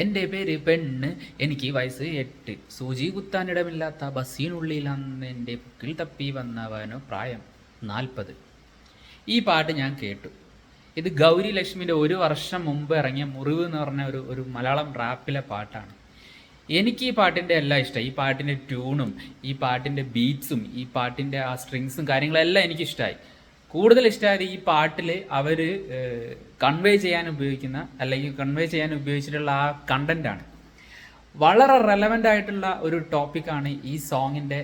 എൻ്റെ പേര് പെണ്ണ്, എനിക്ക് വയസ്സ് 8. സൂചി കുത്താനിടമില്ലാത്ത ബസ്സിനുള്ളിൽ അന്ന് എൻ്റെ പുക്കിൽ തപ്പി വന്നവനു പ്രായം 40. ഈ പാട്ട് ഞാൻ കേട്ടു. ഇത് ഗൗരി ലക്ഷ്മിൻ്റെ 1 വർഷം മുമ്പ് ഇറങ്ങിയ മുറിവ് എന്ന് പറഞ്ഞ ഒരു മലയാളം റാപ്പിലെ പാട്ടാണ്. എനിക്ക് ഈ പാട്ടിൻ്റെ എല്ലാം ഇഷ്ടം. ഈ പാട്ടിൻ്റെ ട്യൂണും ഈ പാട്ടിൻ്റെ ബീറ്റ്സും ഈ പാട്ടിൻ്റെ ആ സ്ട്രിങ്സും കാര്യങ്ങളെല്ലാം എനിക്കിഷ്ടമായി. കൂടുതൽ ഇഷ്ടമായത് ഈ പാട്ടിൽ അവർ കൺവേ ചെയ്യാൻ ഉപയോഗിക്കുന്ന അല്ലെങ്കിൽ കൺവേ ചെയ്യാൻ ഉപയോഗിച്ചിട്ടുള്ള ആ കണ്ടൻ്റാണ്. വളരെ റെലവൻ്റ് ആയിട്ടുള്ള ഒരു ടോപ്പിക്കാണ് ഈ സോങ്ങിൻ്റെ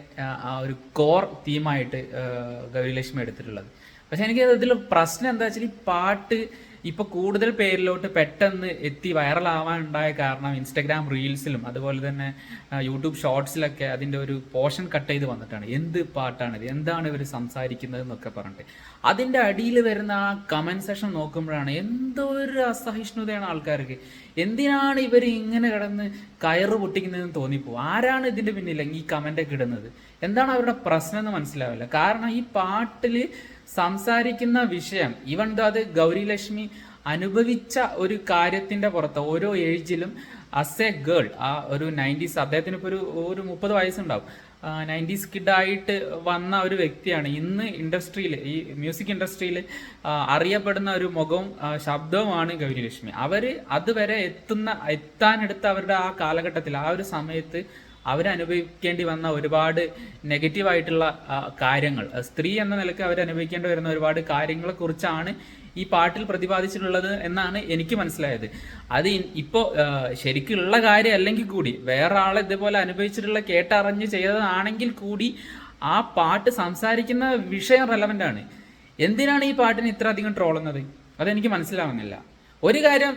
ആ ഒരു കോർ തീമായിട്ട് ഗൗരിലക്ഷ്മി എടുത്തിട്ടുള്ളത്. പക്ഷെ എനിക്ക് ഇതിൽ പ്രശ്നം എന്താ വെച്ചാൽ ഈ പാട്ട് ഇപ്പോൾ കൂടുതൽ പേരിലോട്ട് പെട്ടെന്ന് എത്തി വൈറലാവാനുണ്ടായ കാരണം ഇൻസ്റ്റഗ്രാം റീൽസിലും അതുപോലെ തന്നെ യൂട്യൂബ് ഷോർട്സിലൊക്കെ അതിൻ്റെ ഒരു പോർഷൻ കട്ട് ചെയ്ത് വന്നിട്ടാണ്. എന്ത് പാട്ടാണിത്, എന്താണ് ഇവർ സംസാരിക്കുന്നത് എന്നൊക്കെ പറഞ്ഞിട്ട് അതിൻ്റെ അടിയിൽ വരുന്ന ആ കമൻറ്റ് സെക്ഷൻ നോക്കുമ്പോഴാണ് എന്തോ ഒരു അസഹിഷ്ണുതയാണ് ആൾക്കാർക്ക്. എന്തിനാണ് ഇവർ ഇങ്ങനെ കിടന്ന് കയറ് പൊട്ടിക്കുന്നതെന്ന് തോന്നിപ്പോവും. ആരാണ് ഇതിൻ്റെ പിന്നിൽ ഈ കമൻ്റൊക്കെ ഇടുന്നത്, എന്താണ് അവരുടെ പ്രശ്നം എന്ന് മനസ്സിലാവില്ല. കാരണം ഈ പാട്ടിൽ സംസാരിക്കുന്ന വിഷയം ഈവൻ അത് ഗൗരിലക്ഷ്മി അനുഭവിച്ച ഒരു കാര്യത്തിൻ്റെ പുറത്ത് ഓരോ ഏജിലും ആസ് എ ഗേൾ ആ ഒരു 90s അദ്ദേഹത്തിന് ഇപ്പോൾ ഒരു 30 വയസ്സുണ്ടാവും. 90s കിഡായിട്ട് വന്ന ഒരു വ്യക്തിയാണ്. ഇന്ന് ഇൻഡസ്ട്രിയിൽ ഈ മ്യൂസിക് ഇൻഡസ്ട്രിയിൽ അറിയപ്പെടുന്ന ഒരു മുഖവും ശബ്ദവുമാണ് ഗൗരിലക്ഷ്മി. അവർ അതുവരെ എത്താനെടുത്ത അവരുടെ ആ കാലഘട്ടത്തിൽ ആ ഒരു സമയത്ത് അവരനുഭവിക്കേണ്ടി വന്ന ഒരുപാട് നെഗറ്റീവായിട്ടുള്ള കാര്യങ്ങൾ, സ്ത്രീ എന്ന നിലയ്ക്ക് അവരനുഭവിക്കേണ്ടി വരുന്ന ഒരുപാട് കാര്യങ്ങളെ കുറിച്ചാണ് ഈ പാട്ടിൽ പ്രതിപാദിച്ചിട്ടുള്ളത് എന്നാണ് എനിക്ക് മനസ്സിലായത്. അത് ഇപ്പോൾ ശരിക്കുള്ള കാര്യം അല്ലെങ്കിൽ കൂടി വേറെ ആളെ ഇതേപോലെ അനുഭവിച്ചിട്ടുള്ള കേട്ടറിഞ്ഞ് ചെയ്തതാണെങ്കിൽ കൂടി ആ പാട്ട് സംസാരിക്കുന്ന വിഷയം റെലവൻ്റ് ആണ്. എന്തിനാണ് ഈ പാട്ടിന് ഇത്ര അധികം ട്രോളുന്നത് അതെനിക്ക് മനസ്സിലാവുന്നില്ല. ഒരു കാര്യം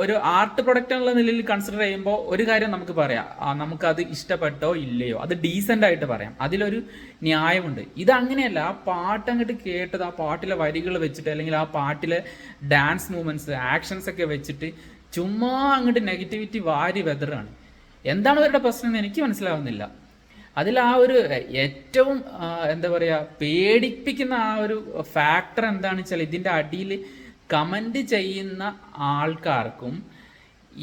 ഒരു ആർട്ട് പ്രൊഡക്റ്റ് എന്നുള്ള നിലയിൽ കൺസിഡർ ചെയ്യുമ്പോൾ ഒരു കാര്യം നമുക്ക് പറയാം, നമുക്കത് ഇഷ്ടപ്പെട്ടോ ഇല്ലയോ അത് ഡീസൻ്റ് ആയിട്ട് പറയാം, അതിലൊരു ന്യായമുണ്ട്. ഇതങ്ങനെയല്ല. ആ പാട്ട് അങ്ങോട്ട് കേട്ടത് ആ പാട്ടിലെ വരികൾ വെച്ചിട്ട് അല്ലെങ്കിൽ ആ പാട്ടിലെ ഡാൻസ് മൂവ്മെൻറ്റ്സ് ആക്ഷൻസ് ഒക്കെ വെച്ചിട്ട് ചുമ്മാ അങ്ങോട്ട് നെഗറ്റിവിറ്റി വാരി വെതറാണ്. എന്താണ് അവരുടെ പ്രശ്നം എന്ന് എനിക്ക് മനസ്സിലാവുന്നില്ല. അതിൽ ആ ഒരു ഏറ്റവും എന്താ പറയുക പേടിപ്പിക്കുന്ന ആ ഒരു ഫാക്ടർ എന്താണെന്ന് വെച്ചാൽ ഇതിൻ്റെ അടിയിൽ കമൻ്റ് ചെയ്യുന്ന ആൾക്കാർക്കും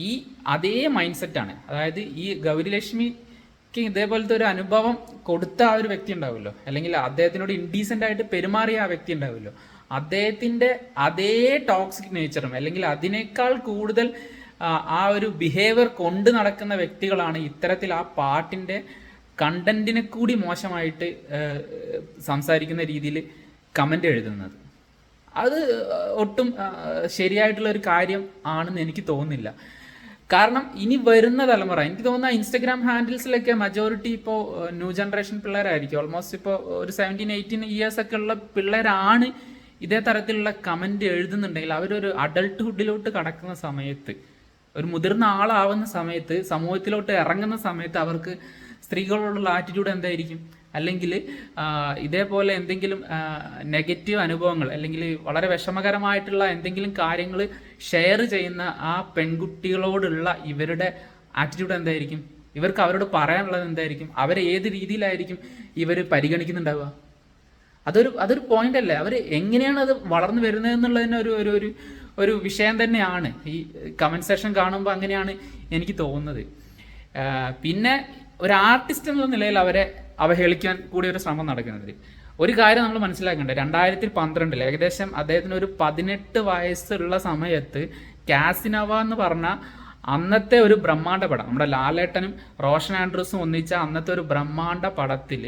ഈ അതേ മൈൻഡ് സെറ്റാണ്. അതായത് ഈ ഗൗരിലക്ഷ്മിക്ക് ഇതേപോലത്തെ ഒരു അനുഭവം കൊടുത്ത ആ ഒരു വ്യക്തി ഉണ്ടാവുമല്ലോ, അല്ലെങ്കിൽ അദ്ദേഹത്തിനോട് ഇൻഡീസൻ്റ് ആയിട്ട് പെരുമാറിയ ആ വ്യക്തി ഉണ്ടാവുമല്ലോ, അദ്ദേഹത്തിൻ്റെ അതേ ടോക്സിക് നേച്ചറും അല്ലെങ്കിൽ അതിനേക്കാൾ കൂടുതൽ ആ ഒരു ബിഹേവിയർ കൊണ്ട് നടക്കുന്ന വ്യക്തികളാണ് ഇത്തരത്തിൽ ആ പാട്ടിൻ്റെ കണ്ടന്റിനെ കൂടി മോശമായിട്ട് സംസാരിക്കുന്ന രീതിയിൽ കമൻ്റ് എഴുതുന്നത്. അത് ഒട്ടും ശരിയായിട്ടുള്ള ഒരു കാര്യം ആണെന്ന് എനിക്ക് തോന്നുന്നില്ല. കാരണം ഇനി വരുന്ന തലമുറ, എനിക്ക് തോന്നുന്ന ഇൻസ്റ്റഗ്രാം ഹാൻഡിൽസിലൊക്കെ മജോറിറ്റി ഇപ്പോൾ ന്യൂ ജനറേഷൻ പിള്ളേരായിരിക്കും. ഓൾമോസ്റ്റ് ഇപ്പോൾ ഒരു 17-18 ഇയേഴ്സ് ഒക്കെ ഉള്ള പിള്ളേരാണ് ഇതേ തരത്തിലുള്ള കമൻറ്റ് എഴുതുന്നുണ്ടെങ്കിൽ അവരൊരു അഡൾട്ട്ഹുഡിലോട്ട് കടക്കുന്ന സമയത്ത്, ഒരു മുതിർന്ന ആളാവുന്ന സമയത്ത്, സമൂഹത്തിലോട്ട് ഇറങ്ങുന്ന സമയത്ത് അവർക്ക് സ്ത്രീകളോടുള്ള ആറ്റിറ്റ്യൂഡ് എന്തായിരിക്കും, അല്ലെങ്കിൽ ഇതേപോലെ എന്തെങ്കിലും നെഗറ്റീവ് അനുഭവങ്ങൾ അല്ലെങ്കിൽ വളരെ വിഷമകരമായിട്ടുള്ള എന്തെങ്കിലും കാര്യങ്ങൾ ഷെയർ ചെയ്യുന്ന ആ പെൺകുട്ടികളോടുള്ള ഇവരുടെ ആറ്റിറ്റ്യൂഡ് എന്തായിരിക്കും, ഇവർക്ക് അവരോട് പറയാനുള്ളത് എന്തായിരിക്കും, അവരെ ഏത് രീതിയിലായിരിക്കും ഇവർ പരിഗണിക്കുന്നുണ്ടാവുക. അതൊരു പോയിന്റ് അല്ലേ. അവർ എങ്ങനെയാണ് അത് വളർന്നു വരുന്നത് എന്നുള്ളതിന് ഒരു വിഷയം തന്നെയാണ്. ഈ കമൻറ്റ് സെക്ഷൻ കാണുമ്പോൾ അങ്ങനെയാണ് എനിക്ക് തോന്നുന്നത്. പിന്നെ ഒരു ആർട്ടിസ്റ്റ് എന്നുള്ള നിലയിൽ അവരെ അവഹേളിക്കാൻ കൂടി ഒരു ശ്രമം നടക്കുന്നത്. ഒരു കാര്യം നമ്മൾ മനസ്സിലാക്കേണ്ടത്, 2012 ഏകദേശം അദ്ദേഹത്തിന് ഒരു 18 വയസ്സുള്ള സമയത്ത് കാസിനോവ എന്ന് പറഞ്ഞ അന്നത്തെ ഒരു ബ്രഹ്മാണ്ഡ പടം, നമ്മുടെ ലാലേട്ടനും റോഷൻ ആൻഡ്രൂസും ഒന്നിച്ച അന്നത്തെ ഒരു ബ്രഹ്മാണ്ഡ പടത്തിൽ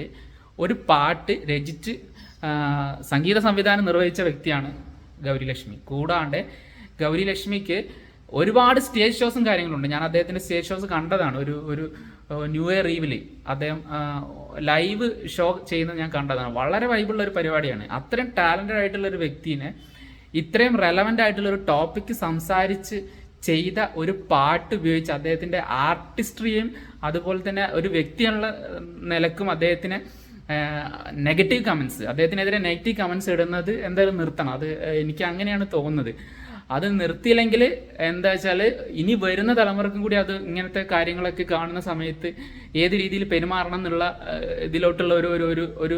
ഒരു പാട്ട് രചിച്ച് സംഗീത സംവിധാനം നിർവഹിച്ച വ്യക്തിയാണ് ഗൗരിലക്ഷ്മി. കൂടാണ്ട് ഗൗരിലക്ഷ്മിക്ക് ഒരുപാട് സ്റ്റേജ് ഷോസും കാര്യങ്ങളുണ്ട്. ഞാൻ അദ്ദേഹത്തിൻ്റെ സ്റ്റേജ് ഷോസ് കണ്ടതാണ്. ഒരു ന്യൂ ഇയർ ഈവിൽ അദ്ദേഹം ലൈവ് ഷോ ചെയ്യുന്നത് ഞാൻ കണ്ടതാണ്. വളരെ വൈബുള്ള ഒരു പരിപാടിയാണ്. അത്രയും ടാലൻറ്റഡ് ആയിട്ടുള്ള ഒരു വ്യക്തിനെ ഇത്രയും റെലവൻ്റ് ആയിട്ടുള്ള ഒരു ടോപ്പിക്ക് സംസാരിച്ച് ചെയ്ത ഒരു പാട്ട് ഉപയോഗിച്ച് അദ്ദേഹത്തിൻ്റെ ആർട്ടിസ്ട്രിയും അതുപോലെ തന്നെ ഒരു വ്യക്തിയുള്ള നിലക്കും അദ്ദേഹത്തിന് നെഗറ്റീവ് കമൻസ്, അദ്ദേഹത്തിനെതിരെ നെഗറ്റീവ് കമൻസ് ഇടുന്നത് എന്തായാലും നിർത്തണം. അത് എനിക്ക് അങ്ങനെയാണ് തോന്നുന്നത്. അത് നിർത്തിയില്ലെങ്കിൽ എന്താ വെച്ചാൽ ഇനി വരുന്ന തലമുറക്കും കൂടി അത് ഇങ്ങനത്തെ കാര്യങ്ങളൊക്കെ കാണുന്ന സമയത്ത് ഏത് രീതിയിൽ പെരുമാറണം എന്നുള്ള ഇതിലോട്ടുള്ള ഒരു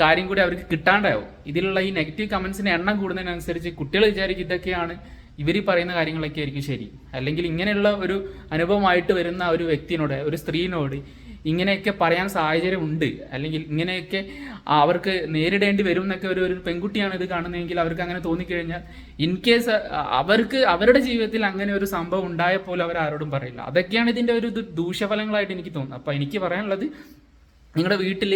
കാര്യം കൂടി അവർക്ക് കിട്ടാണ്ടാവും. ഇതിലുള്ള ഈ നെഗറ്റീവ് കമൻസിൻ്റെ എണ്ണം കൂടുന്നതിനനുസരിച്ച് കുട്ടികൾ വിചാരിക്കും ഇതൊക്കെയാണ് ഇവർ പറയുന്ന കാര്യങ്ങളൊക്കെ ആയിരിക്കും ശരി. അല്ലെങ്കിൽ ഇങ്ങനെയുള്ള ഒരു അനുഭവമായിട്ട് വരുന്ന ഒരു വ്യക്തിനോട്, ഒരു സ്ത്രീനോട് ഇങ്ങനെയൊക്കെ പറയാൻ സാഹചര്യം ഉണ്ട്, അല്ലെങ്കിൽ ഇങ്ങനെയൊക്കെ അവർക്ക് നേരിടേണ്ടി വരും എന്നൊക്കെ ഒരു പെൺകുട്ടിയാണ് ഇത് കാണുന്നതെങ്കിൽ അവർക്ക് അങ്ങനെ തോന്നിക്കഴിഞ്ഞാൽ ഇൻ കേസ് അവർക്ക് അവരുടെ ജീവിതത്തിൽ അങ്ങനെ ഒരു സംഭവം ഉണ്ടായപ്പോൾ അവർ ആരോടും പറയില്ല. അതൊക്കെയാണ് ഇതിൻ്റെ ഒരു ദൂഷ്യഫലങ്ങളായിട്ട് എനിക്ക് തോന്നുന്നത്. അപ്പോൾ എനിക്ക് പറയാനുള്ളത്, നിങ്ങളുടെ വീട്ടിൽ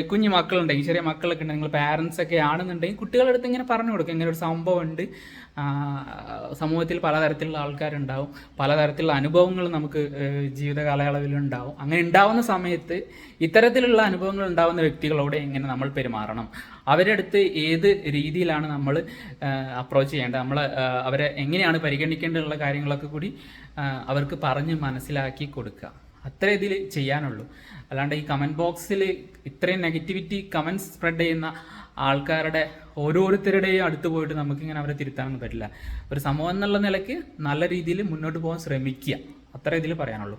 കുഞ്ഞു മക്കളുണ്ടെങ്കിൽ, ചെറിയ മക്കളൊക്കെ ഉണ്ടെങ്കിൽ, നിങ്ങൾ പാരൻസ് ഒക്കെ ആണെന്നുണ്ടെങ്കിൽ കുട്ടികളുടെ അടുത്ത് ഇങ്ങനെ പറഞ്ഞു കൊടുക്കുക, ഇങ്ങനെ ഒരു സംഭവം ഉണ്ട്, സമൂഹത്തിൽ പലതരത്തിലുള്ള ആൾക്കാരുണ്ടാവും, പലതരത്തിലുള്ള അനുഭവങ്ങൾ നമുക്ക് ജീവിത കാലയളവിലുണ്ടാവും. അങ്ങനെ ഉണ്ടാവുന്ന സമയത്ത് ഇത്തരത്തിലുള്ള അനുഭവങ്ങൾ ഉണ്ടാവുന്ന വ്യക്തികളോട് എങ്ങനെ നമ്മൾ പെരുമാറണം, അവരുടെ അടുത്ത് ഏത് രീതിയിലാണ് നമ്മൾ അപ്രോച്ച് ചെയ്യേണ്ടത്, നമ്മൾ അവരെ എങ്ങനെയാണ് പരിഗണിക്കേണ്ടതുള്ള കാര്യങ്ങളൊക്കെ കൂടി അവർക്ക് പറഞ്ഞ് മനസ്സിലാക്കി കൊടുക്കുക. അത്ര ഇതിൽ ചെയ്യാനുള്ളൂ. അല്ലാണ്ട് ഈ കമൻറ്റ് ബോക്സിൽ ഇത്രയും നെഗറ്റിവിറ്റി കമൻറ്റ് സ്പ്രെഡ് ചെയ്യുന്ന ആൾക്കാരുടെ ഓരോരുത്തരുടെയും അടുത്ത് പോയിട്ട് നമുക്കിങ്ങനെ അവരെ തിരുത്താനൊന്നും പറ്റില്ല. ഒരു സമൂഹം എന്നുള്ള നിലയ്ക്ക് നല്ല രീതിയിൽ മുന്നോട്ട് പോകാൻ ശ്രമിക്കുക. അത്ര ഇതിൽ പറയാനുള്ളൂ.